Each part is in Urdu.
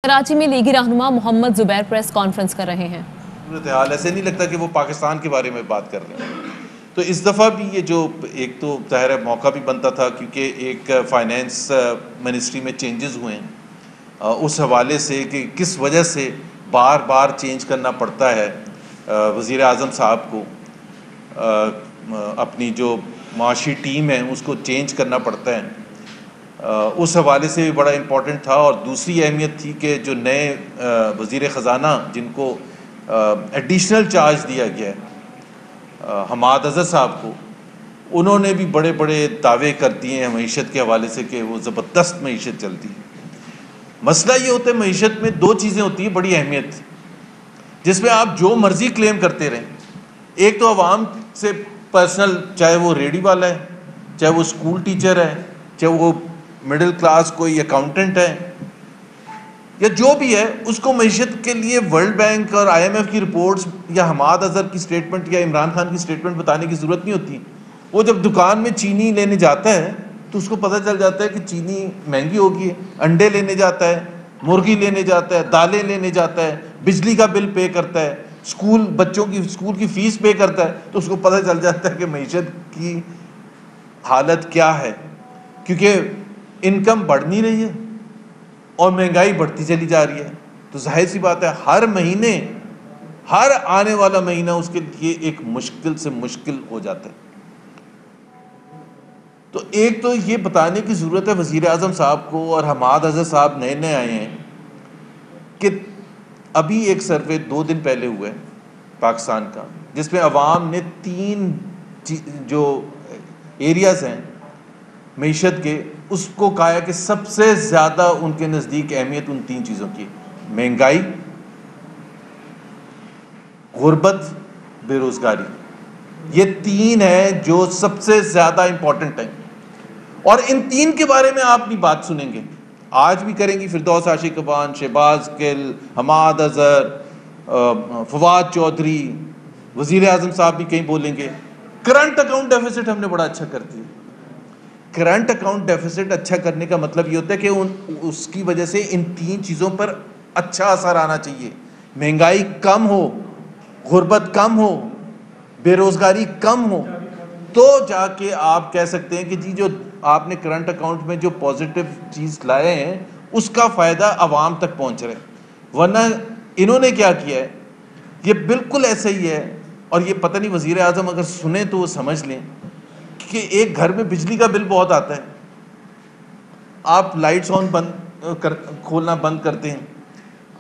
کراچی میں لیگی رہنما محمد زبیر پریس کانفرنس کر رہے ہیں۔ صورتحال ایسے نہیں لگتا کہ وہ پاکستان کے بارے میں بات کر رہے ہیں۔ تو اس دفعہ بھی یہ جو ایک تو ظاہر ہے موقع بھی بنتا تھا کیونکہ ایک فائنینس منسٹری میں چینجز ہوئے ہیں، اس حوالے سے کہ کس وجہ سے بار بار چینج کرنا پڑتا ہے وزیر اعظم صاحب کو، اپنی جو معاشی ٹیم ہے اس کو چینج کرنا پڑتا ہے، اس حوالے سے بھی بڑا امپورٹنٹ تھا۔ اور دوسری اہمیت تھی کہ جو نئے وزیر خزانہ جن کو ایڈیشنل چارج دیا گیا ہے حماد اظہر صاحب کو، انہوں نے بھی بڑے بڑے دعوے کر دیے ہیں معیشت کے حوالے سے کہ وہ زبردست معیشت چلتی ہے۔ مسئلہ یہ ہوتا ہے معیشت میں دو چیزیں ہوتی ہیں بڑی اہمیت، جس میں آپ جو مرضی کلیم کرتے رہیں۔ ایک تو عوام سے پرسنل، چاہے وہ ریڑھی والا ہے، چاہے وہ اسکول ٹیچر ہے، چاہے وہ مڈل کلاس کوئی اکاؤنٹنٹ ہے یا جو بھی ہے، اس کو معیشت کے لیے ورلڈ بینک اور آئی ایم ایف کی رپورٹس یا حماد اظہر کی سٹیٹمنٹ یا عمران خان کی سٹیٹمنٹ بتانے کی ضرورت نہیں ہوتی۔ وہ جب دکان میں چینی لینے جاتا ہے تو اس کو پتہ چل جاتا ہے کہ چینی مہنگی ہوگی ہے، انڈے لینے جاتا ہے، مرغی لینے جاتا ہے، دالیں لینے جاتا ہے، بجلی کا بل پے کرتا ہے، بچوں کی اسکول کی فیس پے کرتا ہے، تو اس کو پتہ چل جاتا ہے کہ معیشت کی حالت کیا ہے، کیونکہ انکم بڑھ نہیں رہی ہے اور مہنگائی بڑھتی چلی جا رہی ہے۔ تو ظاہر سی بات ہے ہر مہینے، ہر آنے والا مہینہ اس کے لیے ایک مشکل سے مشکل ہو جاتا ہے۔ تو ایک تو یہ بتانے کی ضرورت ہے وزیر اعظم صاحب کو، اور حماد اظہر صاحب نئے نئے آئے ہیں، کہ ابھی ایک سروے 2 دن پہلے ہوئے پاکستان کا، جس میں عوام نے 3 جو ایریاز ہیں معیشت کے، اس کو کہا ہے کہ سب سے زیادہ ان کے نزدیک اہمیت ان 3 چیزوں کی: مہنگائی، غربت، بے روزگاری۔ یہ 3 ہیں جو سب سے زیادہ امپورٹنٹ ہیں، اور ان 3 کے بارے میں آپ نہیں بات سنیں گے۔ آج بھی کریں گی فردوس عاشقبان، شہباز گل، حماد اظہر، فواد چودھری، وزیر اعظم صاحب بھی کہیں بولیں گے کرنٹ اکاؤنٹ ڈیفیسٹ ہم نے بڑا اچھا کر دیا۔ کرنٹ اکاؤنٹ ڈیفیسٹ اچھا کرنے کا مطلب یہ ہوتا ہے کہ اس کی وجہ سے ان 3 چیزوں پر اچھا اثر آنا چاہیے: مہنگائی کم ہو، غربت کم ہو، بے روزگاری کم ہو، تو جا کے آپ کہہ سکتے ہیں کہ جی جو آپ نے کرنٹ اکاؤنٹ میں جو پازیٹیو چیز لائے ہیں اس کا فائدہ عوام تک پہنچ رہا ہے۔ ورنہ انہوں نے کیا کیا ہے، یہ بالکل ایسا ہی ہے، اور یہ پتہ نہیں وزیر اعظم اگر سنیں تو وہ سمجھ لیں کہ ایک گھر میں بجلی کا بل بہت آتا ہے، آپ لائٹس کھولنا بند کرتے ہیں،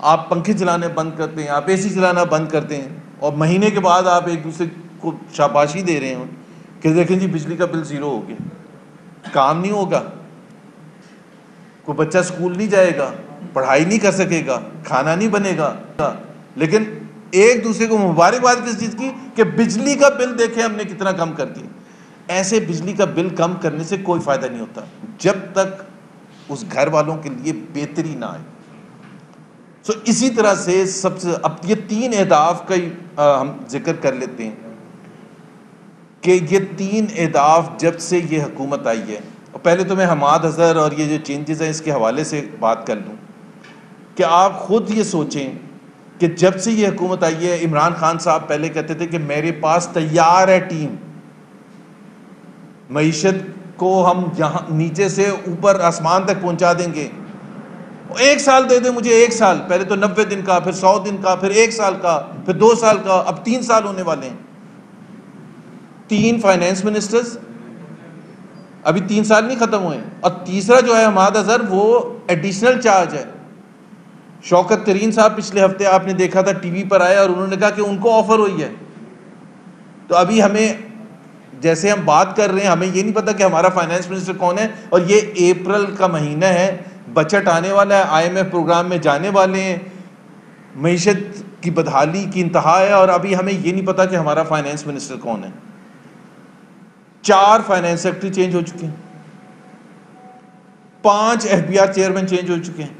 آپ پنکھے چلانے بند کرتے ہیں، آپ اے سی چلانا بند کرتے ہیں، اور مہینے کے بعد آپ ایک دوسرے کو شاباشی دے رہے ہیں کہ دیکھیں جی بجلی کا بل 0 ہو گیا۔ کام نہیں ہوگا، کوئی بچہ اسکول نہیں جائے گا، پڑھائی نہیں کر سکے گا، کھانا نہیں بنے گا، لیکن ایک دوسرے کو مبارکباد کس چیز کی کہ بجلی کا بل دیکھیں ہم نے کتنا کم کر دیا۔ ایسے بجلی کا بل کم کرنے سے کوئی فائدہ نہیں ہوتا جب تک اس گھر والوں کے لیے بہتری نہ آئے۔ اسی طرح سے اب یہ 3 اہداف کا ہم ذکر کر لیتے ہیں کہ یہ 3 اہداف جب سے یہ حکومت آئی ہے، اور پہلے تو میں حماد اظہر اور یہ جو چینجز ہیں اس کے حوالے سے بات کر لوں کہ آپ خود یہ سوچیں کہ جب سے یہ حکومت آئی ہے، عمران خان صاحب پہلے کہتے تھے کہ میرے پاس تیار ہے ٹیم، معیشت کو ہم یہاں نیچے سے اوپر آسمان تک پہنچا دیں گے، 1 سال دے دیں مجھے، 1 سال، پہلے تو 90 دن کا، پھر 100 دن کا، پھر 1 سال کا، پھر 2 سال کا، اب 3 سال ہونے والے ہیں۔ 3 فائنینس منسٹرز، ابھی 3 سال نہیں ختم ہوئے، اور تیسرا جو ہے حماد اظہر وہ ایڈیشنل چارج ہے۔ شوکت ترین صاحب پچھلے ہفتے آپ نے دیکھا تھا ٹی وی پر آئے اور انہوں نے کہا کہ ان کو آفر ہوئی ہے۔ تو ابھی ہمیں جیسے ہم بات کر رہے ہیں ہمیں یہ نہیں پتا کہ ہمارا فائنینس منسٹر کون ہے، اور یہ اپریل کا مہینہ ہے، بجٹ آنے والا ہے، آئی ایم ایف پروگرام میں جانے والے ہیں، معیشت کی بدحالی کی انتہا ہے، اور ابھی ہمیں یہ نہیں پتا کہ ہمارا فائنینس منسٹر کون ہے۔ 4 فائنینس سیکرٹری چینج ہو چکے ہیں، 5 F B R chairman change ہو چکے ہیں،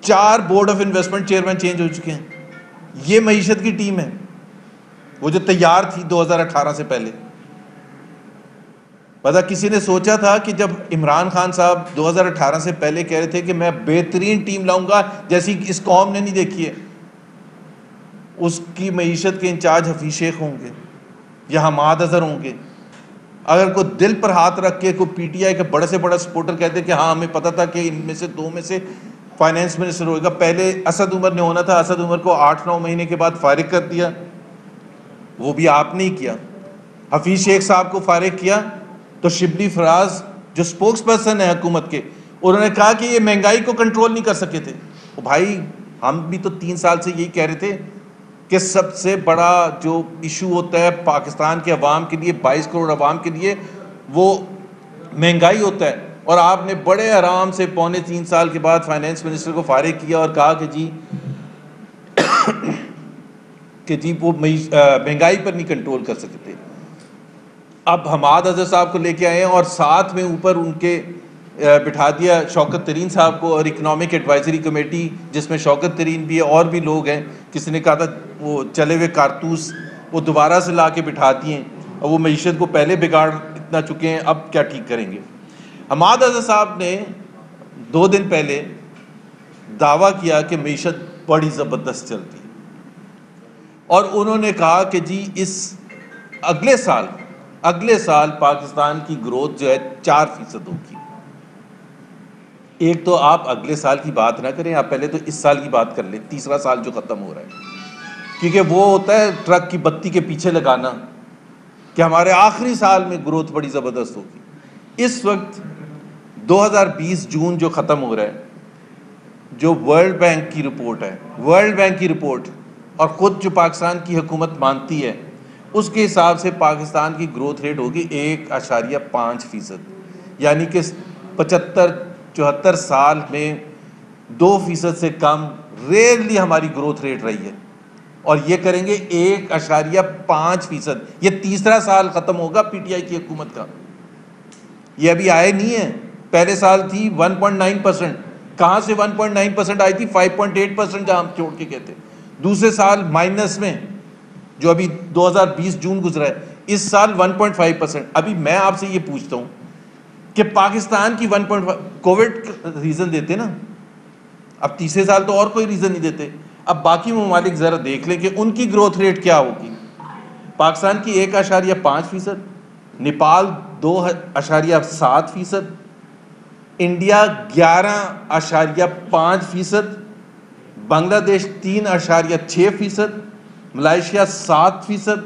4 board of investment chairman change ہو چکے ہیں۔ یہ معیشت کی ٹیم ہے، وہ جو تیار تھی 2018 سے پہلے۔ پتا کسی نے سوچا تھا کہ جب عمران خان صاحب 2018 سے پہلے کہہ رہے تھے کہ میں بہترین ٹیم لاؤں گا جیسی اس قوم نے نہیں دیکھی ہے، اس کی معیشت کے انچارج حفیظ شیخ ہوں گے یا حماد اظہر ہوں گے؟ اگر کوئی دل پر ہاتھ رکھ کے کوئی پی ٹی آئی کے بڑے سے بڑا سپورٹر کہتے کہ ہاں ہمیں پتا تھا کہ ان میں سے دو میں سے فائنانس منسٹر ہوئے گا، پہلے اسد عمر نے ہونا تھا، اسد عمر کو 8-9 مہینے کے بعد فارغ کر دیا، وہ بھی آپ نے ہی کیا۔ حفیظ شیخ صاحب کو فارغ کیا تو شبلی فراز جو سپوکس پرسن ہے حکومت کے، انہوں نے کہا کہ یہ مہنگائی کو کنٹرول نہیں کر سکے تھے۔ بھائی ہم بھی تو 3 سال سے یہی کہہ رہے تھے کہ سب سے بڑا جو ایشو ہوتا ہے پاکستان کے عوام کے لیے، 22 کروڑ عوام کے لیے، وہ مہنگائی ہوتا ہے، اور آپ نے بڑے آرام سے 3.25 سال کے بعد فائنانس منسٹر کو فارغ کیا اور کہا کہ جی وہ مہنگائی پر نہیں کنٹرول کر سکتے۔ اب حماد اظہر صاحب کو لے کے آئے ہیں اور ساتھ میں اوپر ان کے بٹھا دیا شوکت ترین صاحب کو، اور اکنامک ایڈوائزری کمیٹی جس میں شوکت ترین بھی ہے اور بھی لوگ ہیں۔ کسی نے کہا تھا وہ چلے ہوئے کارتوس وہ دوبارہ سے لا کے بٹھاتی ہیں، اور وہ معیشت کو پہلے بگاڑ اتنا چکے ہیں، اب کیا ٹھیک کریں گے؟ حماد اظہر صاحب نے 2 دن پہلے دعویٰ کیا کہ معیشت بڑی زبردست چلتی ہے، اور انہوں نے کہا کہ جی اس اگلے سال پاکستان کی گروتھ جو ہے 4% ہوگی۔ ایک تو آپ اگلے سال کی بات نہ کریں، آپ پہلے تو اس سال کی بات کر لیں، تیسرا سال جو ختم ہو رہا ہے، کیونکہ وہ ہوتا ہے ٹرک کی بتی کے پیچھے لگانا کہ ہمارے آخری سال میں گروتھ بڑی زبردست ہوگی۔ اس وقت 2020 جون جو ختم ہو رہا ہے، جو ورلڈ بینک کی رپورٹ اور خود جو پاکستان کی حکومت مانتی ہے، اس کے حساب سے پاکستان کی گروتھ ریٹ ہوگی 1.5%، یعنی کہ 75-74 سال میں 2% سے کم ریئرلی ہماری گروتھ ریٹ رہی ہے، اور یہ کریں گے 1.5%۔ یہ تیسرا سال ختم ہوگا پی ٹی آئی کی حکومت کا، یہ ابھی آئے نہیں ہے۔ پہلے سال تھی 1.9%، کہاں سے 1.9% آئی تھی؟ 5.8% جہاں ہم چھوڑ کے گئے تھے۔ دوسرے سال مائنس میں، جو ابھی 2020 جون گزرا ہے، اس سال 1.5%۔ ابھی میں آپ سے یہ پوچھتا ہوں کہ پاکستان کی 1.5 کووڈ ریزن دیتے نا، اب تیسرے سال تو اور کوئی ریزن نہیں دیتے۔ اب باقی ممالک ذرا دیکھ لیں کہ ان کی گروتھ ریٹ کیا ہوگی۔ پاکستان کی 1.5%، نیپال 2.7%، انڈیا 11.5%، بنگلہ دیش 3.6%، ملائیشیا 7%،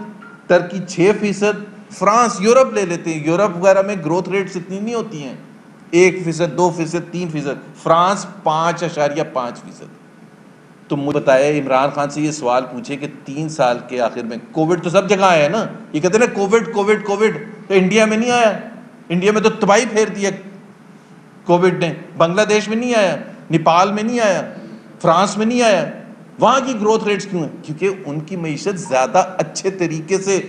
ترکی 6%، فرانس، یورپ لے لیتے ہیں، یورپ وغیرہ میں گروتھ ریٹس اتنی نہیں ہوتی ہیں، 1%، 2%، 3%، فرانس 5.5%۔ تو مجھے بتائے، عمران خان سے یہ سوال پوچھے کہ 3 سال کے آخر میں کووڈ تو سب جگہ آیا ہے نا، یہ کہتے ہیں نا کووڈ، تو انڈیا میں نہیں آیا، انڈیا میں تو تباہی پھیر دیا کووڈ نے، بنگلہ دیش میں نہیں آیا، نیپال میں نہیں آیا، فرانس میں نہیں آیا۔ وہاں کی گروتھ ریٹس کیوں ہیں؟ کیونکہ ان کی معیشت زیادہ اچھے طریقے سے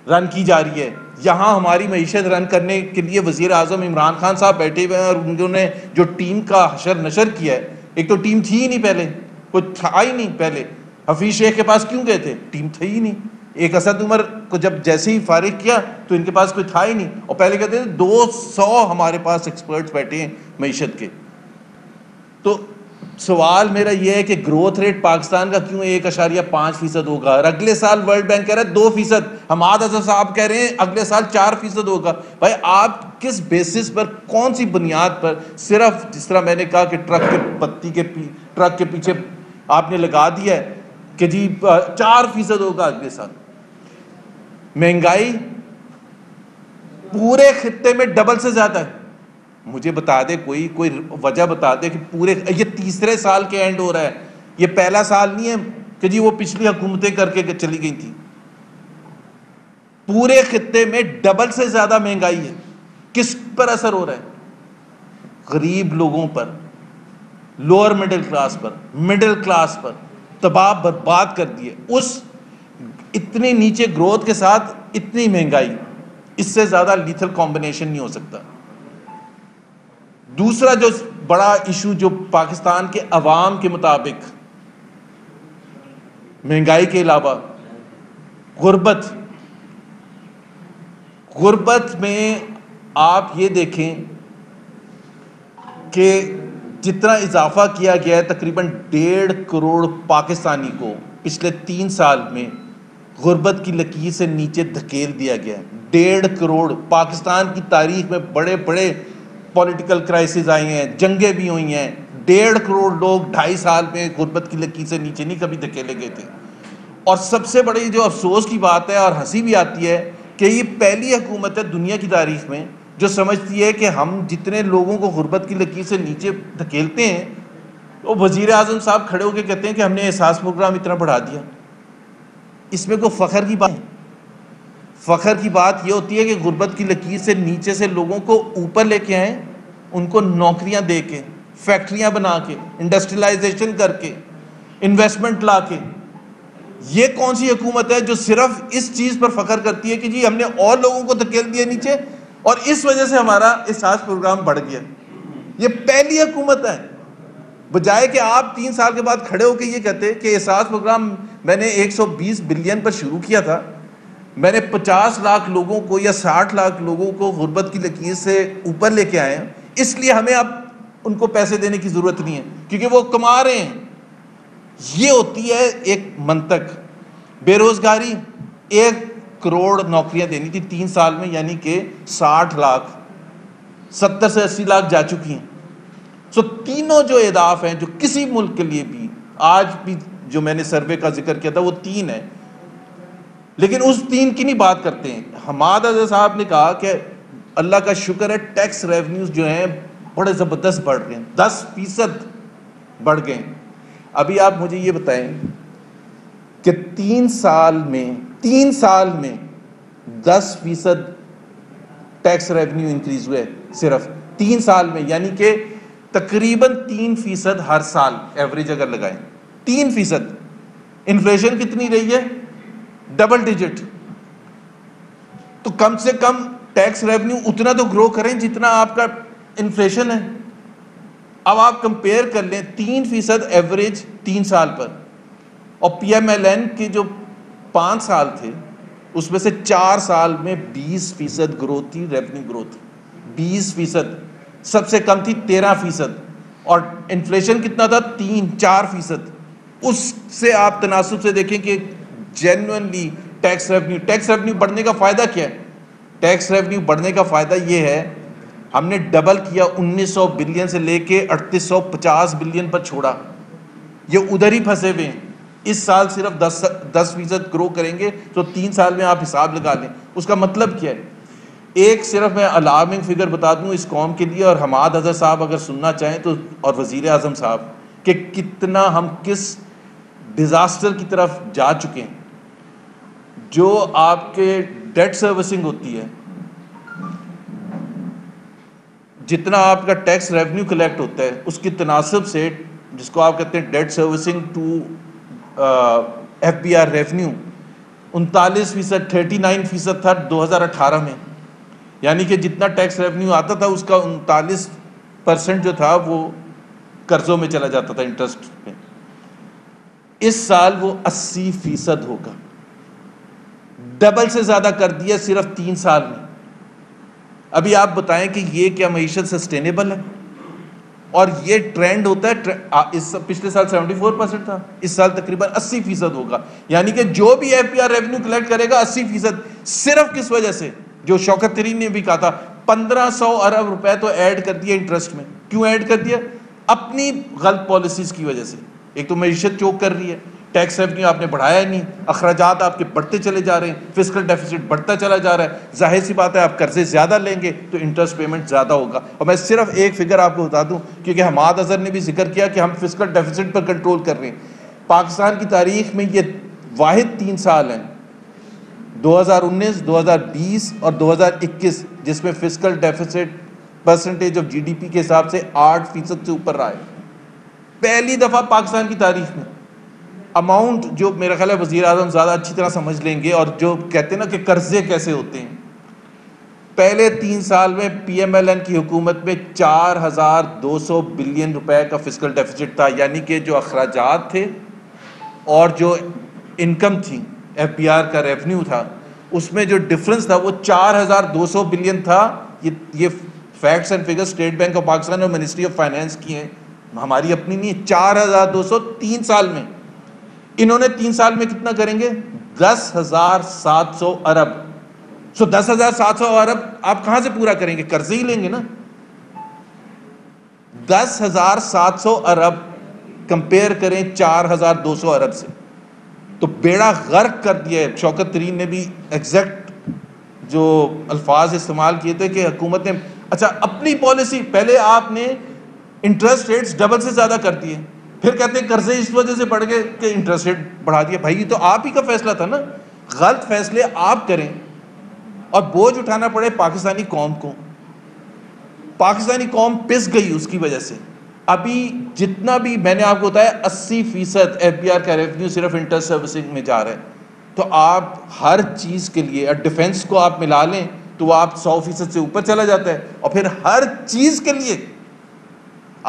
رن کی جا رہی ہے۔ یہاں ہماری معیشت رن کرنے کے لیے وزیر اعظم عمران خان صاحب بیٹھے ہوئے ہیں، اور انہوں نے جو ٹیم کا حشر نشر کیا ہے، ایک تو ٹیم تھی ہی نہیں پہلے، کوئی تھا ہی نہیں پہلے۔ حفیظ شیخ کے پاس کیوں گئے تھے؟ ٹیم تھی ہی نہیں۔ ایک اسد عمر کو جب جیسے ہی فارغ کیا تو ان کے پاس کوئی تھا ہی نہیں، اور پہلے کہتے تھے 200 ہمارے پاس ایکسپرٹس بیٹھے ہیں معیشت کے۔ تو سوال میرا یہ ہے کہ گروتھ ریٹ پاکستان کا کیوں 1.5% ہوگا، اور اگلے سال ورلڈ بینک کہہ رہا ہے 2%، حماد اظہر صاحب کہہ رہے ہیں اگلے سال 4% ہوگا۔ بھائی آپ کس بیسس پر، کون سی بنیاد پر؟ صرف جس طرح میں نے کہا کہ ٹرک کے پیچھے آپ نے لگا دیا ہے کہ جی 4% ہوگا اگلے سال۔ مہنگائی پورے خطے میں ڈبل سے زیادہ ہے۔ مجھے بتا دے کوئی وجہ بتا دے کہ پورے، یہ تیسرے سال کے اینڈ ہو رہا ہے، یہ پہلا سال نہیں ہے کہ جی وہ پچھلی حکومتیں کر کے چلی گئی تھی۔ پورے خطے میں ڈبل سے زیادہ مہنگائی ہے۔ کس پر اثر ہو رہا ہے؟ غریب لوگوں پر، لوور مڈل کلاس پر تباہ برباد کر دیے۔ اس اتنی نیچے گروتھ کے ساتھ اتنی مہنگائی، اس سے زیادہ لیتھل کمبینیشن نہیں ہو سکتا۔ دوسرا جو بڑا ایشو جو پاکستان کے عوام کے مطابق مہنگائی کے علاوہ غربت میں آپ یہ دیکھیں کہ جتنا اضافہ کیا گیا ہے تقریباً 1.5 کروڑ پاکستانی کو پچھلے 3 سال میں غربت کی لکیر سے نیچے دھکیل دیا گیا ہے۔ 1.5 کروڑ پاکستان کی تاریخ میں بڑے بڑے پولیٹیکل کرائسس آئی ہیں، جنگیں بھی ہوئی ہیں، 1.5 کروڑ لوگ 2.5 سال میں غربت کی لکیر سے نیچے نہیں کبھی دھکیلے گئے تھے۔ اور سب سے بڑی جو افسوس کی بات ہے اور ہنسی بھی آتی ہے کہ یہ پہلی حکومت ہے دنیا کی تاریخ میں جو سمجھتی ہے کہ ہم جتنے لوگوں کو غربت کی لکیر سے نیچے دھکیلتے ہیں، تو وزیر اعظم صاحب کھڑے ہو کے کہتے ہیں کہ ہم نے احساس پروگرام اتنا بڑھا دیا۔ اس میں کوئی فخر کی بات ہے؟ فخر کی بات یہ ہوتی ہے کہ غربت کی لکیر سے نیچے سے لوگوں کو اوپر لے کے آئیں، ان کو نوکریاں دے کے، فیکٹریاں بنا کے، انڈسٹریلائزیشن کر کے، انویسٹمنٹ لا کے۔ یہ کون سی حکومت ہے جو صرف اس چیز پر فخر کرتی ہے کہ جی ہم نے اور لوگوں کو دھکیل دیا نیچے اور اس وجہ سے ہمارا احساس پروگرام بڑھ گیا؟ یہ پہلی حکومت ہے، بجائے کہ آپ 3 سال کے بعد کھڑے ہو کے یہ کہتے کہ احساس پروگرام میں نے 120 بلین پر شروع کیا تھا، میں نے 50 لاکھ لوگوں کو یا 60 لاکھ لوگوں کو غربت کی لکیر سے اوپر لے کے آئے ہیں، اس لیے ہمیں اب ان کو پیسے دینے کی ضرورت نہیں ہے کیونکہ وہ کما رہے ہیں۔ یہ ہوتی ہے ایک منطق۔ بے روزگاری 1 کروڑ نوکریاں دینی تھی 3 سال میں، یعنی کہ 60 لاکھ، 70 سے 80 لاکھ جا چکی ہیں۔ سو تینوں جو اہداف ہیں جو کسی ملک کے لیے بھی آج بھی جو میں نے سروے کا ذکر کیا تھا وہ 3 ہیں، لیکن اس 3 کی نہیں بات کرتے ہیں۔ حماد اظہر صاحب نے کہا کہ اللہ کا شکر ہے ٹیکس ریونیوز جو ہیں بڑے زبردست بڑھ گئے ہیں، 10% بڑھ گئے ہیں۔ ابھی آپ مجھے یہ بتائیں کہ 3 سال میں 10% ٹیکس ریونیو انکریز ہوئے صرف 3 سال میں، یعنی کہ تقریباً 3% ہر سال ایوریج اگر لگائیں 3%۔ انفلیشن کتنی رہی ہے؟ Double digit. تو کم سے کم ٹیکس ریونیو اتنا تو گرو کریں جتنا آپ کا انفلیشن ہے۔ اب آپ کمپیئر کر لیں 3% ایوریج 3 سال پر، اور پی ایم ایل این کے جو 5 سال تھے اس میں سے 4 سال میں 20% گروتھ تھی، ریونیو گروتھ 20%، سب سے کم تھی 13%، اور انفلیشن کتنا تھا؟ 4%۔ اس سے آپ تناسب سے دیکھیں کہ جینوئنلی ٹیکس ریونیو بڑھنے کا فائدہ کیا ہے؟ ٹیکس ریونیو بڑھنے کا فائدہ یہ ہے ہم نے ڈبل کیا، 1900 بلین سے لے کے 3850 بلین پر چھوڑا، یہ ادھر ہی پھنسے ہوئے ہیں۔ اس سال صرف 10% گرو کریں گے تو 3 سال میں آپ حساب لگا لیں اس کا مطلب کیا ہے۔ ایک صرف میں الارمنگ فگر بتا دوں اس قوم کے لیے، اور حماد اظہر صاحب اگر سننا چاہیں تو، اور وزیر اعظم صاحب، کہ کتنا ہم کس ڈیزاسٹر کی طرف جا چکے ہیں۔ جو آپ کے ڈیٹ سروسنگ ہوتی ہے، جتنا آپ کا ٹیکس ریونیو کلیکٹ ہوتا ہے اس کی تناسب سے، جس کو آپ کہتے ہیں debt servicing to F B R revenue, 39%، 39% تھا 2018 میں، یعنی کہ جتنا ٹیکس ریونیو آتا تھا اس کا 39% جو تھا وہ قرضوں میں چلا جاتا تھا، انٹرسٹ میں۔ اس سال وہ 80% ہوگا، ڈبل سے زیادہ کر دیا صرف 3 سال میں۔ ابھی آپ بتائیں کہ یہ کیا معیشت سسٹینیبل ہے؟ اور یہ ٹرینڈ ہوتا ہے، پچھلے سال 74% تھا، اس سال تقریباً 80% ہوگا، یعنی کہ جو بھی F P R revenue collect کرے گا 80%، صرف کس وجہ سے؟ جو شوکت ترین نے بھی کہا تھا 1500 ارب روپے تو ایڈ کر دیا انٹرسٹ میں۔ کیوں ایڈ کر دیا؟ اپنی غلط پالیسیز کی وجہ سے۔ ایک تو معیشت چوک کر رہی ہے، ٹیکس ریونیو آپ نے بڑھایا ہی نہیں، اخراجات آپ کے بڑھتے چلے جا رہے ہیں، فسکل ڈیفیسٹ بڑھتا چلا جا رہا ہے، ظاہر سی بات ہے آپ قرضے زیادہ لیں گے تو انٹرسٹ پیمنٹ زیادہ ہوگا۔ اور میں صرف ایک فگر آپ کو بتا دوں کیونکہ حماد اظہر نے بھی ذکر کیا کہ ہم فسکل ڈیفیسٹ پر کنٹرول کر رہے ہیں۔ پاکستان کی تاریخ میں یہ واحد 3 سال ہیں، 2019، 2020 اور 2021، جس میں fiscal deficit percentage of G D P کے حساب سے 8% سے اوپر رہا ہے، پہلی دفعہ پاکستان کی تاریخ میں۔ اماؤنٹ جو میرا خیال ہے وزیر اعظم زیادہ اچھی طرح سمجھ لیں گے، اور جو کہتے ہیں نا کہ قرضے کیسے ہوتے ہیں، پہلے 3 سال میں پی ایم ایل این کی حکومت میں 4200 بلین روپے کا فسکل ڈیفیسٹ تھا، یعنی کہ جو اخراجات تھے اور جو انکم تھی، ایف پی آر کا ریونیو تھا، اس میں جو ڈفرنس تھا وہ 4200 بلین تھا یہ facts and figures state bank of Pakistan اور منسٹری آف فائنانس کی ہیں, ہماری اپنی نہیں ہے. 4,200 3 سال میں. انہوں نے 3 سال میں کتنا کریں گے؟ 10,700 ارب. 10,700 ارب آپ کہاں سے پورا کریں گے؟ قرضے ہی لیں گے نا. 10,700 ارب کمپیئر کریں 4,200 ارب سے, تو بیڑا غرق کر دیا ہے. شوکت ترین نے بھی ایگزیکٹ جو الفاظ استعمال کیے تھے کہ حکومت نے اچھا اپنی پالیسی, پہلے آپ نے انٹرسٹ ریٹس ڈبل سے زیادہ کر دیے, پھر کہتے ہیں قرضے اس وجہ سے بڑھ گئے کہ انٹرسٹ ریٹ بڑھا دیا. بھائی یہ تو آپ ہی کا فیصلہ تھا نا, غلط فیصلے آپ کریں اور بوجھ اٹھانا پڑے پاکستانی قوم کو. پاکستانی قوم پس گئی اس کی وجہ سے. ابھی جتنا بھی میں نے آپ کو بتایا 80% ایف بی آر کا ریونیو صرف انٹرسٹ سروسنگ میں جا رہا ہے. تو آپ ہر چیز کے لیے ڈیفنس کو آپ ملا لیں تو وہ آپ 100% سے اوپر چلا جاتا ہے, اور پھر ہر چیز کے لیے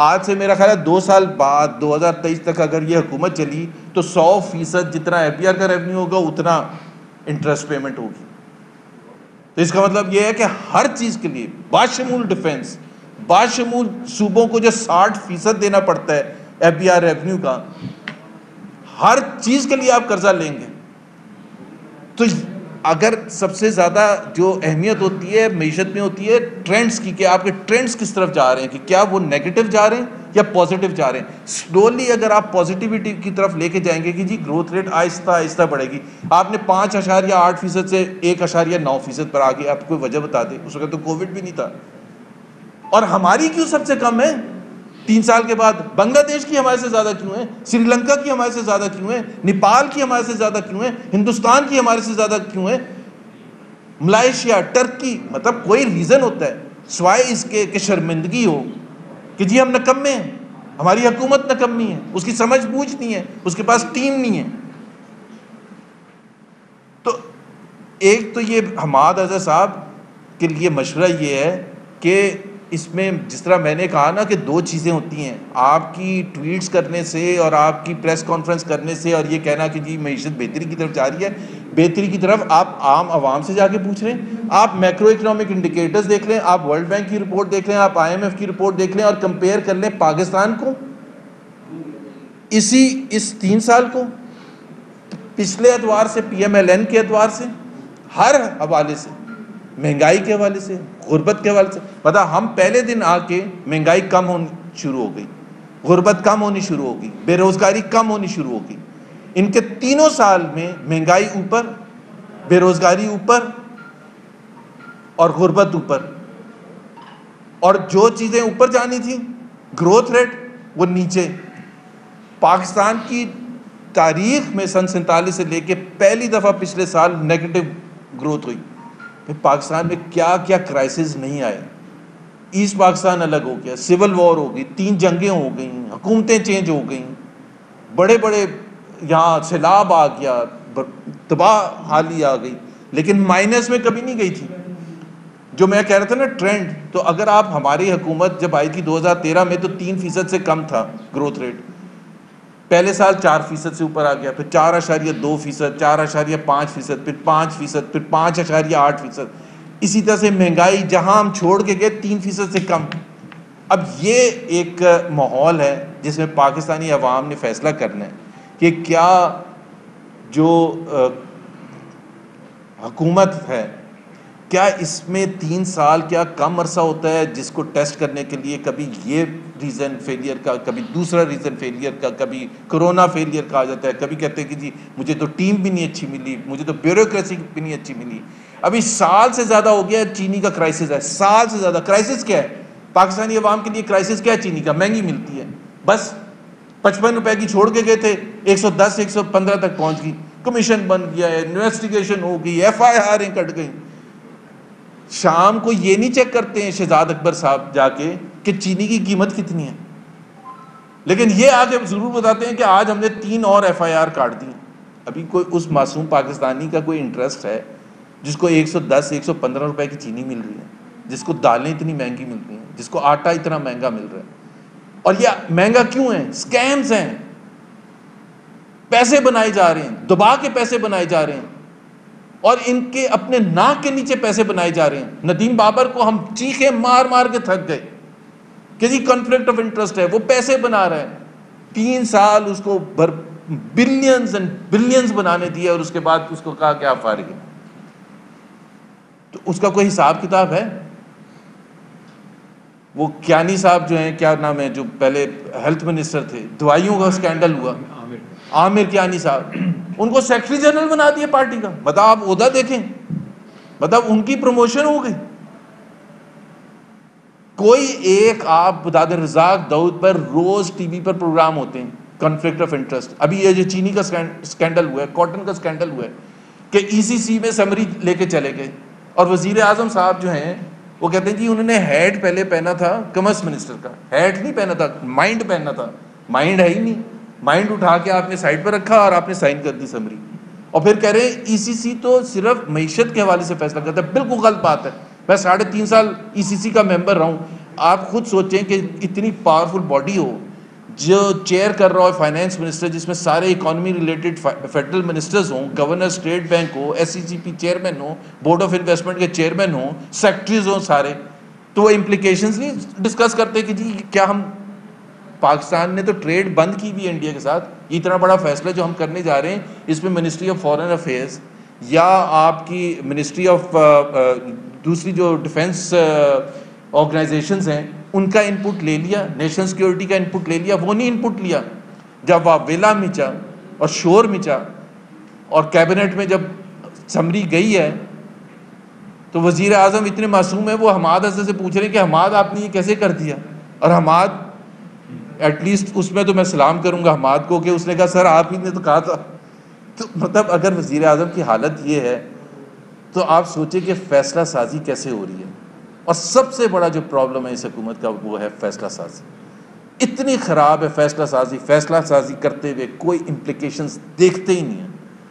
آج سے میرا خیال ہے 2 سال بعد 2023 تک اگر یہ حکومت چلی تو 100% جتنا ایف بی آر کا ریونیو ہوگا اتنا انٹرسٹ پیمنٹ ہوگی. تو اس کا مطلب یہ ہے کہ ہر چیز کے لیے باشمول ڈیفنس, باشمول صوبوں کو جو 60% دینا پڑتا ہے ایف بی آر ریونیو کا, ہر چیز کے لیے آپ قرضہ لیں گے. تو اگر سب سے زیادہ جو اہمیت ہوتی ہے معیشت میں ہوتی ہے ٹرینڈز کی, کہ آپ کے ٹرینڈز کس طرف جا رہے ہیں, کہ کیا وہ نیگیٹو جا رہے ہیں یا پازیٹیو جا رہے ہیں. سلولی اگر آپ پازیٹیوٹی کی طرف لے کے جائیں گے کہ جی گروتھ ریٹ آہستہ آہستہ بڑھے گی, آپ نے 5.8% سے 1.9% پر آگے, آپ کوئی وجہ بتا دیں. اس وقت تو کووڈ بھی نہیں تھا. اور ہماری کیوں سب سے کم ہے 3 سال کے بعد؟ بنگلہ دیش کی ہمارے سے زیادہ کیوں ہے؟ سری لنکا کی ہمارے سے زیادہ کیوں ہے؟ نیپال کی ہمارے سے زیادہ کیوں ہے؟ ہندوستان کی ہمارے سے زیادہ کیوں ہے؟ ملائیشیا, ٹرکی, مطلب کوئی ریزن ہوتا ہے سوائے اس کے کہ شرمندگی ہو کہ جی ہم نکمے ہیں, ہماری حکومت نکمی ہے, اس کی سمجھ بوجھ نہیں ہے, اس کے پاس ٹیم نہیں ہے. تو ایک تو یہ حماد اظہر صاحب کے لیے مشورہ یہ ہے کہ اس میں جس طرح میں نے کہا نا کہ 2 چیزیں ہوتی ہیں, آپ کی ٹویٹس کرنے سے اور آپ کی پریس کانفرنس کرنے سے اور یہ کہنا کہ جی معیشت بہتری کی طرف جا رہی ہے, بہتری کی طرف آپ عام عوام سے جا کے پوچھ رہے ہیں. آپ میکرو اکنامک انڈیکیٹرز دیکھ لیں, آپ ورلڈ بینک کی رپورٹ دیکھ لیں, آپ آئی ایم ایف کی رپورٹ دیکھ لیں اور کمپیئر کر لیں پاکستان کو اس 3 سال کو پچھلے اعتبار سے, پی ایم ایل این کے اعتبار سے, ہر حوالے سے, مہنگائی کے حوالے سے, غربت کے حوالے سے. پتہ ہم پہلے دن آ کے مہنگائی کم ہونی شروع ہو گئی, غربت کم ہونی شروع ہو گئی, بے روزگاری کم ہونی شروع ہو گئی. ان کے 3 سال میں مہنگائی اوپر, بے روزگاری اوپر اور غربت اوپر, اور جو چیزیں اوپر جانی تھیں گروتھ ریٹ وہ نیچے. پاکستان کی تاریخ میں سن 47 سے لے کے پہلی دفعہ پچھلے سال نیگیٹو گروتھ ہوئی. پاکستان میں کیا کیا کرائسس نہیں آئے. ایسٹ پاکستان الگ ہو گیا, سول وار ہو گئی, 3 جنگیں ہو گئیں, حکومتیں چینج ہو گئیں, بڑے بڑے یہاں سیلاب آ گیا, تباہ حالی آ گئی, لیکن مائنس میں کبھی نہیں گئی تھی. جو میں کہہ رہا تھا نا ٹرینڈ, تو اگر آپ ہماری حکومت جب آئی تھی 2013 میں تو 3% سے کم تھا گروتھ ریٹ, پہلے سال 4% سے اوپر آ گیا, پھر 4.2%, 4.5%, پھر 5%, پھر 5.8%. اسی طرح سے مہنگائی جہاں ہم چھوڑ کے گئے 3% سے کم. اب یہ ایک ماحول ہے جس میں پاکستانی عوام نے فیصلہ کرنا ہے کہ کیا جو حکومت ہے کیا اس میں 3 سال کیا کم عرصہ ہوتا ہے جس کو ٹیسٹ کرنے کے لیے کبھی یہ ریزن فیلئر کا, کبھی دوسرا ریزن فیلئر کا, کبھی کرونا فیلئر کا آ جاتا ہے, کبھی کہتے ہیں کہ جی مجھے تو ٹیم بھی نہیں اچھی ملی, مجھے تو بیوروکریسی بھی نہیں اچھی ملی. ابھی سال سے زیادہ ہو گیا چینی کا کرائسس ہے, سال سے زیادہ. کرائسس کیا ہے پاکستانی عوام کے لیے؟ کرائسس کیا ہے چینی کا؟ مہنگی ملتی ہے, بس 55 روپے کی چھوڑ کے گئے تھے 110 115 تک پہنچ گئی, کمیشن بن گیا ہے, انویسٹیگیشن ہو گئی, ایف آئی آریں کٹ گئی. شام کو یہ نہیں چیک کرتے ہیں شہزاد اکبر صاحب جا کے کہ چینی کی قیمت کتنی ہے, لیکن یہ آگے ضرور بتاتے ہیں کہ آج ہم نے 3 اور ایف آئی آر کاٹ دی. ابھی کوئی اس معصوم پاکستانی کا کوئی انٹرسٹ ہے جس کو 110 115 روپے کی چینی مل رہی ہے, جس کو دالیں اتنی مہنگی مل رہی ہیں, جس کو آٹا اتنا مہنگا مل رہا ہے؟ اور یہ مہنگا کیوں ہے؟ سکیمز ہیں, پیسے بنائے جا رہے ہیں, دبا کے پیسے بنائے جا رہے ہیں. اور ان کے اپنے ناک کے نیچے پیسے بنائے جا رہے ہیں. ندیم بابر کو ہم چیخیں مار مار کے تھک گئے کہ جی کنفلکٹ آف انٹرسٹ ہے, وہ پیسے بنا رہے ہیں. 3 سال اس کو بلینز اینڈ بلینز بنانے دیے اور اس کے بعد اس کو کہا کہ آپ فارغ ہیں. تو اس کا کوئی حساب کتاب ہے؟ وہ کیانی صاحب جو ہیں, کیا نام ہے, جو پہلے ہیلتھ منسٹر تھے, دوائیوں کا اسکینڈل ہوا, عامر کیانی صاحب, ان کو سیکرٹری جنرل بنا دیا پارٹی کا. بتا آپ عہدہ دیکھیں, مطلب ان کی پروموشن ہو گئی. کوئی ایک آپ بدادر رزاق داؤد پر روز ٹی وی پر پروگرام ہوتے ہیں کنفلکٹ آف انٹرسٹ. ابھی یہ جو چینی کا اسکینڈل ہوا ہے, کاٹن کا اسکینڈل ہوا ہے کہ ای سی سی میں سمری لے کے چلے گئے, اور وزیر اعظم صاحب جو ہیں وہ کہتے ہیں جی انہوں نے ہیٹ پہلے پہنا تھا کمرس منسٹر کا, ہیٹ نہیں پہنا تھا, مائنڈ پہننا تھا. مائنڈ ہے ہی نہیں, مائنڈ اٹھا کے آپ نے سائڈ پر رکھا اور آپ نے سائن کر دی سمری, اور پھر کہہ رہے ہیں ای سی سی تو صرف معیشت کے حوالے سے فیصلہ کرتا ہے. بالکل غلط بات ہے. میں 3.5 سال ای سی سی کا ممبر رہا ہوں. آپ خود سوچیں کہ اتنی پاورفل باڈی ہو جو چیئر کر رہا ہو فائنانس منسٹر, جس میں سارے اکانومی ریلیٹڈ فیڈرل منسٹرز ہوں, گورنر اسٹیٹ بینک ہو, S E C P chairman ہو, بورڈ آف انویسٹمنٹ کے چیئرمین ہوں, سیکٹریز ہوں سارے, تو وہ امپلیکیشنز نہیں ڈسکس کرتے کہ جی کیا ہم, پاکستان نے تو ٹریڈ بند کی ہوئی ہے انڈیا کے ساتھ, یہ اتنا بڑا فیصلہ جو ہم کرنے جا رہے ہیں اس میں منسٹری آف فارن افیئرز یا آپ کی منسٹری آف دوسری جو ڈیفنس آرگنائزیشنز ہیں ان کا انپٹ لے لیا, نیشنل سیکیورٹی کا انپٹ لے لیا. وہ نہیں انپٹ لیا. جب ویلا مچا اور شور مچا اور کیبنٹ میں جب سمری گئی ہے تو وزیر اعظم اتنے معصوم ہیں, وہ حماد حسن سے پوچھ رہے ہیں کہ حماد آپ نے یہ کیسے کر دیا, اور حماد ایٹ لیسٹ اس میں تو میں سلام کروں گا حماد کو کہ اس نے کہا سر آپ ہی نے تو کہا تھا. تو مطلب اگر وزیر اعظم کی حالت یہ ہے تو آپ سوچیں کہ فیصلہ سازی کیسے ہو رہی ہے. اور سب سے بڑا جو پرابلم ہے اس حکومت کا وہ ہے فیصلہ سازی. اتنی خراب ہے فیصلہ سازی, فیصلہ سازی کرتے ہوئے کوئی امپلیکیشنز دیکھتے ہی نہیں ہیں,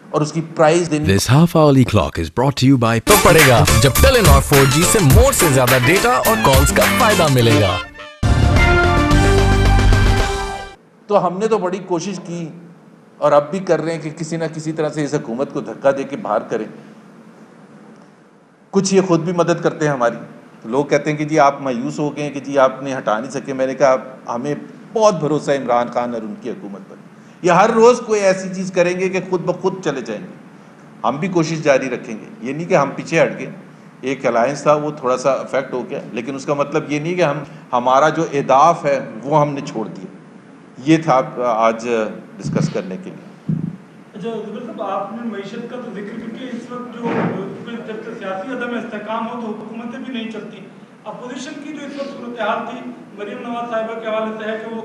اور اس کی پرائز دینی. This half-hourly clock is brought to you by تو پڑے گا جب ٹیلینور 4G سے مور سے زیادہ ڈیٹا اور کالز کا فائدہ ملے گا. تو ہم نے تو بڑی کوشش کی اور اب بھی کر رہے ہیں کہ کسی نہ کسی طرح سے اس حکومت کو دھکا دے کے باہر کریں. کچھ یہ خود بھی مدد کرتے ہیں ہماری. لوگ کہتے ہیں کہ جی آپ مایوس ہو گئے ہیں کہ جی آپ نے ہٹا نہیں سکے. میں نے کہا ہمیں بہت بھروسہ ہے عمران خان اور ان کی حکومت پر. یہ ہر روز کوئی ایسی چیز کریں گے کہ خود بخود چلے جائیں گے. ہم بھی کوشش جاری رکھیں گے. یہ نہیں کہ ہم پیچھے ہٹ گئے. ایک الائنس تھا وہ تھوڑا سا افیکٹ ہو گیا, لیکن اس کا مطلب یہ نہیں کہ ہمارا جو اہداف ہے وہ ہم نے چھوڑ دیا. یہ تھا آج ڈسکس کرنے کے لیے. اچھا زبیر صاحب, آپ نے معیشت کا تو ذکر کیا کہ اس وقت جو جب تک سیاسی عدم استحکام ہو تو حکومتیں بھی نہیں چلتی. اپوزیشن کی جو اس وقت صورتحال تھی مریم نواز صاحبہ کے حوالے سے ہے کہ وہ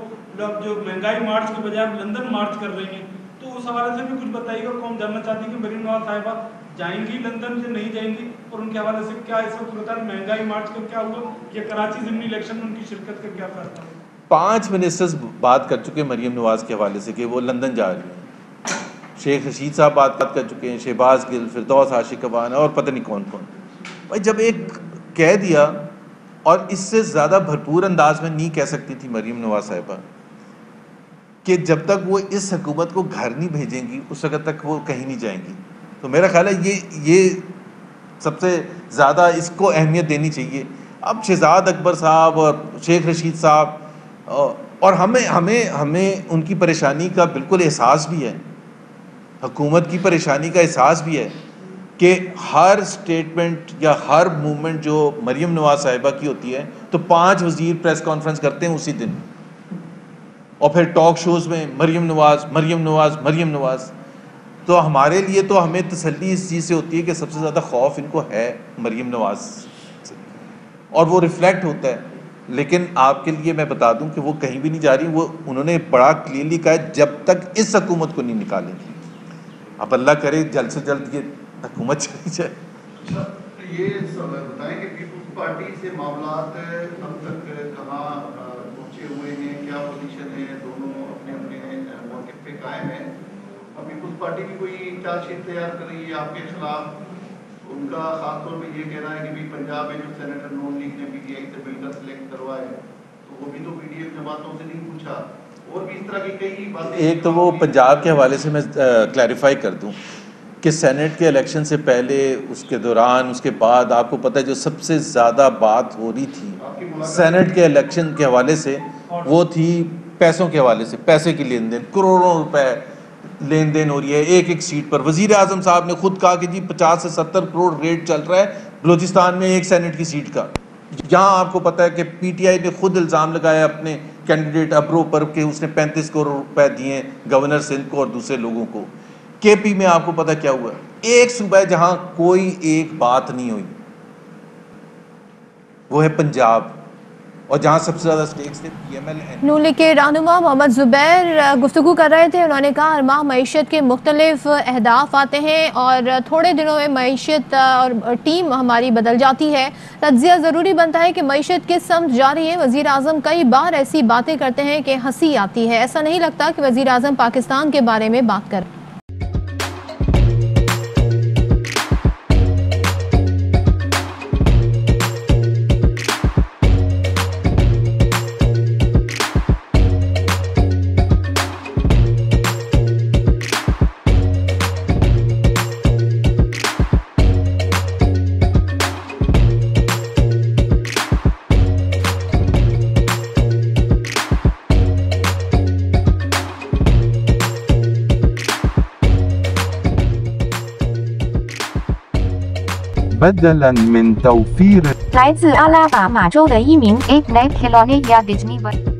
جو مہنگائی مارچ کے بجائے لندن مارچ کر رہی ہیں, تو اس حوالے سے بھی کچھ بتائیے گا. قوم جاننا چاہتی ہے کہ مریم نواز صاحبہ جائیں گی لندن سے نہیں جائیں گی, اور ان کے حوالے سے کیا اس وقت صورتحال, مہنگائی مارچ کا کیا ہوا, یا کراچی ضمنی الیکشن میں ان کی شرکت کا کیا فیصلہ ہوا؟ 5 منسٹرز بات کر چکے مریم نواز کے حوالے سے کہ وہ لندن جا رہی ہیں. شیخ رشید صاحب بات کر چکے ہیں, شہباز گل, فردوس عاشقوان اور پتہ نہیں کون کون. بھائی جب ایک کہہ دیا, اور اس سے زیادہ بھرپور انداز میں نہیں کہہ سکتی تھی مریم نواز صاحبہ کہ جب تک وہ اس حکومت کو گھر نہیں بھیجیں گی اس وقت تک وہ کہیں نہیں جائیں گی. تو میرا خیال ہے یہ سب سے زیادہ اس کو اہمیت دینی چاہیے. اب شہزاد اکبر صاحب اور شیخ رشید صاحب, اور ہمیں ان کی پریشانی کا بالکل احساس بھی ہے, حکومت کی پریشانی کا احساس بھی ہے کہ ہر سٹیٹمنٹ یا ہر موومنٹ جو مریم نواز صاحبہ کی ہوتی ہے تو 5 وزیر پریس کانفرنس کرتے ہیں اسی دن, اور پھر ٹاک شوز میں مریم نواز مریم نواز مریم نواز. تو ہمارے لیے تو ہمیں تسلی اس چیز سے ہوتی ہے کہ سب سے زیادہ خوف ان کو ہے مریم نواز سے, اور وہ ریفلیکٹ ہوتا ہے. لیکن آپ کے لیے میں بتا دوں کہ وہ کہیں بھی نہیں جا رہی. وہ انہوں نے بڑا کلیئرلی کہا ہے جب تک اس حکومت کو نہیں نکالیں گے. اب اللہ کرے جلد سے جلد یہ حکومت چلی جائے. یہ بتائیں کہ پیپلز پارٹی سے معاملات اب تک کہاں پہنچے ہوئے ہیں, کیا پوزیشن ہے, دونوں اپنے اپنے موقف پہ قائم ہیں. اب پیپلز پارٹی کی کوئی چارج شیٹ تیار کر رہی ہے آپ کے خلاف. ان کا خاص طور پہ یہ کہنا ہے کہ پنجاب میں جو سینیٹر نون لیگ نے پی ٹی آئی سے بل کا سلیکٹ کروائے تو وہ بھی تو پی ڈی ایف جماعتوں سے نہیں پوچھا, اور بھی اس طرح کی کئی باتیں. ایک تو وہ پنجاب کے حوالے سے میں کلیریفائی کر دوں کہ سینٹ کے الیکشن سے پہلے، اس کے دوران، اس کے بعد آپ کو پتہ ہے جو سب سے زیادہ بات ہو رہی تھی سینٹ کے الیکشن کے حوالے سے وہ تھی پیسوں کے حوالے سے، پیسے کی لین دین، کروڑوں روپے لین دین ہو رہی ہے ایک ایک سیٹ پر. وزیر اعظم صاحب نے خود کہا کہ جی 50 سے 70 کروڑ ریٹ چل رہا ہے بلوچستان میں ایک سینٹ کی سیٹ کا. یہاں آپ کو پتہ ہے کہ پی ٹی آئی نے خود الزام لگایا اپنے کینڈیڈیٹ ابرو پر کہ اس نے 35 کروڑ روپے دیے گورنر سندھ کو اور دوسرے لوگوں کو. کے پی میں آپ کو پتہ کیا ہوا، ایک صوبہ جہاں کوئی ایک بات نہیں ہوئی وہ ہے پنجاب، اور جہاں سب سے زیادہ سٹیکس تھے پی ایم ایل. نون لیگ کے رہنما محمد زبیر گفتگو کر رہے تھے. انہوں نے کہا ہر ماہ معیشت کے مختلف اہداف آتے ہیں اور تھوڑے دنوں میں معیشت اور ٹیم ہماری بدل جاتی ہے. تجزیہ ضروری بنتا ہے کہ معیشت کس سمت جا رہی ہے. وزیر اعظم کئی بار ایسی باتیں کرتے ہیں کہ ہنسی آتی ہے. ایسا نہیں لگتا کہ وزیر اعظم پاکستان کے بارے میں بات کر. بدلاً من توفير 来自阿拉巴马州的一名 Ape Night Helone 亚迪尼文。